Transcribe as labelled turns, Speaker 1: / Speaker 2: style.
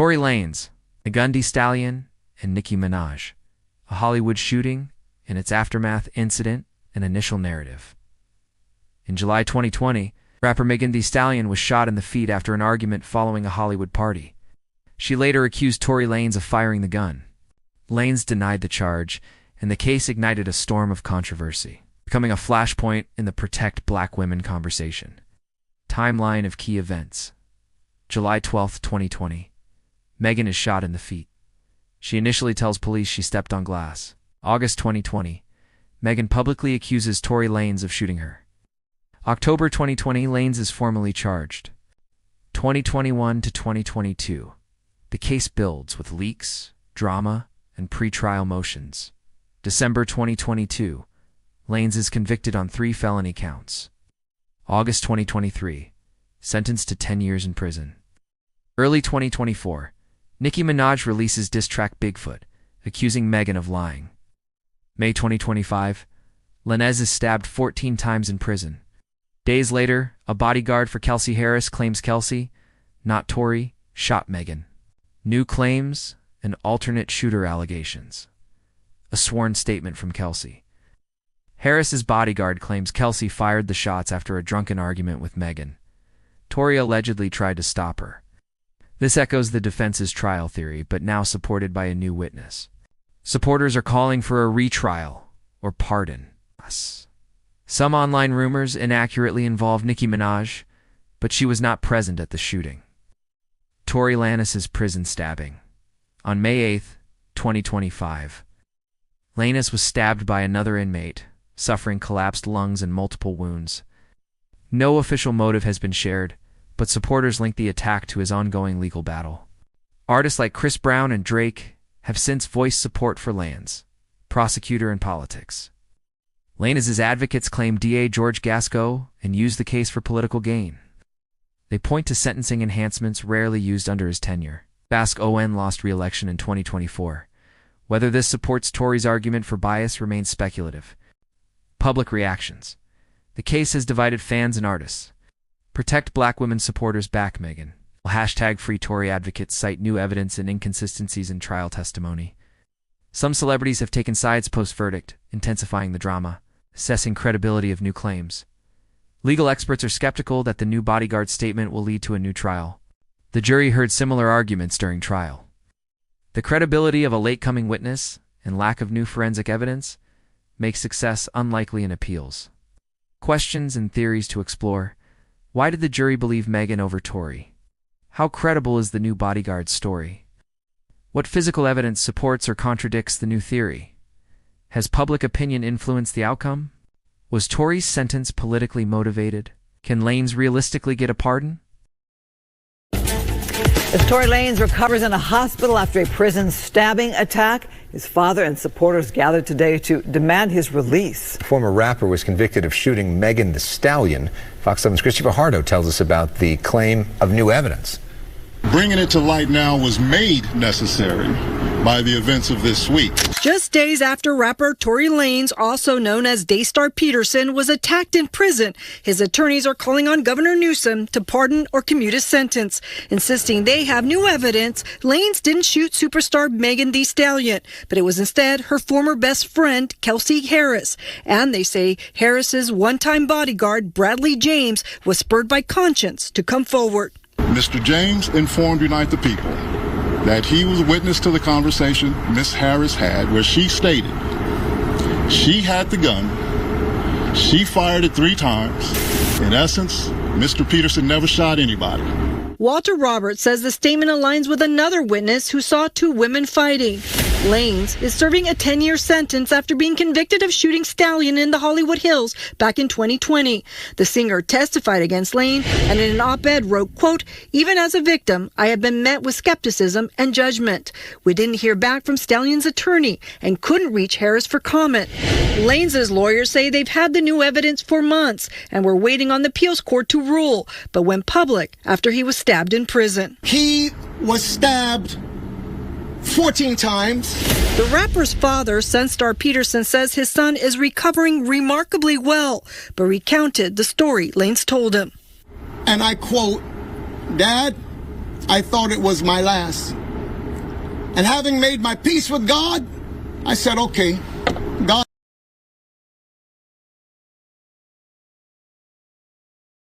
Speaker 1: Tory Lanez, Megan Thee Stallion, and Nicki Minaj. A Hollywood shooting and its aftermath, incident, and initial narrative. In July 2020, rapper Megan Thee Stallion was shot in the feet after an argument following a Hollywood party. She later accused Tory Lanez of firing the gun. Lanez denied the charge, and the case ignited a storm of controversy, becoming a flashpoint in the Protect Black Women conversation. Timeline of key events. July 12, 2020. Megan is shot in the feet. She initially tells police she stepped on glass. August 2020. Megan publicly accuses Tory Lanez of shooting her. October 2020, Lanez is formally charged. 2021 to 2022. The case builds with leaks, drama, and pretrial motions. December 2022. Lanez is convicted on 3 felony counts. August 2023. Sentenced to 10 years in prison. Early 2024. Nicki Minaj releases diss track Bigfoot, accusing Megan of lying. May 2025. Lanez is stabbed 14 times in prison. Days later, a bodyguard for Kelsey Harris claims Kelsey, not Tory, shot Megan. New claims and alternate shooter allegations. A sworn statement from Kelsey. Harris's bodyguard claims Kelsey fired the shots after a drunken argument with Megan. Tory allegedly tried to stop her. This echoes the defense's trial theory, but now supported by a new witness. Supporters are calling for a retrial or pardon. Some online rumors inaccurately involve Nicki Minaj, but she was not present at the shooting. Tory Lanez's prison stabbing. On May 8, 2025. Lanez was stabbed by another inmate, suffering collapsed lungs and multiple wounds. No official motive has been shared, but supporters link the attack to his ongoing legal battle. Artists like Chris Brown and Drake have since voiced support for Lanez, prosecutor and politics. Lanez's advocates claim DA George Gasco and used the case for political gain. They point to sentencing enhancements rarely used under his tenure. Gasco lost re-election in 2024. Whether this supports Tory's argument for bias remains speculative. Public reactions. The case has divided fans and artists. Protect Black Women supporters back Megan. Free Tory advocates cite new evidence and inconsistencies in trial testimony. Some celebrities have taken sides post-verdict, intensifying the drama, assessing credibility of new claims. Legal experts are skeptical that the new bodyguard statement will lead to a new trial. The jury heard similar arguments during trial. The credibility of a late-coming witness and lack of new forensic evidence make success unlikely in appeals. Questions and theories to explore. Why did the jury believe Megan over Tory? How credible is the new bodyguard's story? What physical evidence supports or contradicts the new theory? Has public opinion influenced the outcome? Was Tory's sentence politically motivated? Can Lanez realistically get a pardon?
Speaker 2: As Tory Lanez recovers in a hospital after a prison stabbing attack, his father and supporters gathered today to demand his release.
Speaker 3: The former rapper was convicted of shooting Megan Thee Stallion. Fox 7's Christy Fajardo tells us about the claim of new evidence.
Speaker 4: Bringing it to light now was made necessary by the events of this week.
Speaker 5: Just days after rapper Tory Lanez, also known as Daystar Peterson, was attacked in prison, his attorneys are calling on Governor Newsom to pardon or commute his sentence, insisting they have new evidence Lanez didn't shoot superstar Megan Thee Stallion, but it was instead her former best friend, Kelsey Harris. And they say Harris's one-time bodyguard, Bradley James, was spurred by conscience to come forward.
Speaker 4: Mr. James informed Unite the People that he was witness to the conversation Ms. Harris had where she stated she had the gun, she fired it 3 times. In essence, Mr. Peterson never shot anybody.
Speaker 5: Walter Roberts says the statement aligns with another witness who saw 2 women fighting. Lanez is serving a 10-year sentence after being convicted of shooting Stallion in the Hollywood Hills back in 2020. The singer testified against Lanez and in an op-ed wrote, quote, "Even as a victim, I have been met with skepticism and judgment. We didn't hear back from Stallion's attorney and couldn't reach Harris for comment." Lanez's lawyers say they've had the new evidence for months and were waiting on the appeals court to rule, but went public after he was stabbed in prison.
Speaker 6: He was stabbed 14 times.
Speaker 5: The rapper's father, Sunstar Peterson, says his son is recovering remarkably well, but recounted the story Lanez told him.
Speaker 6: And I quote, "Dad, I thought it was my last. And having made my peace with God, I said, okay, God.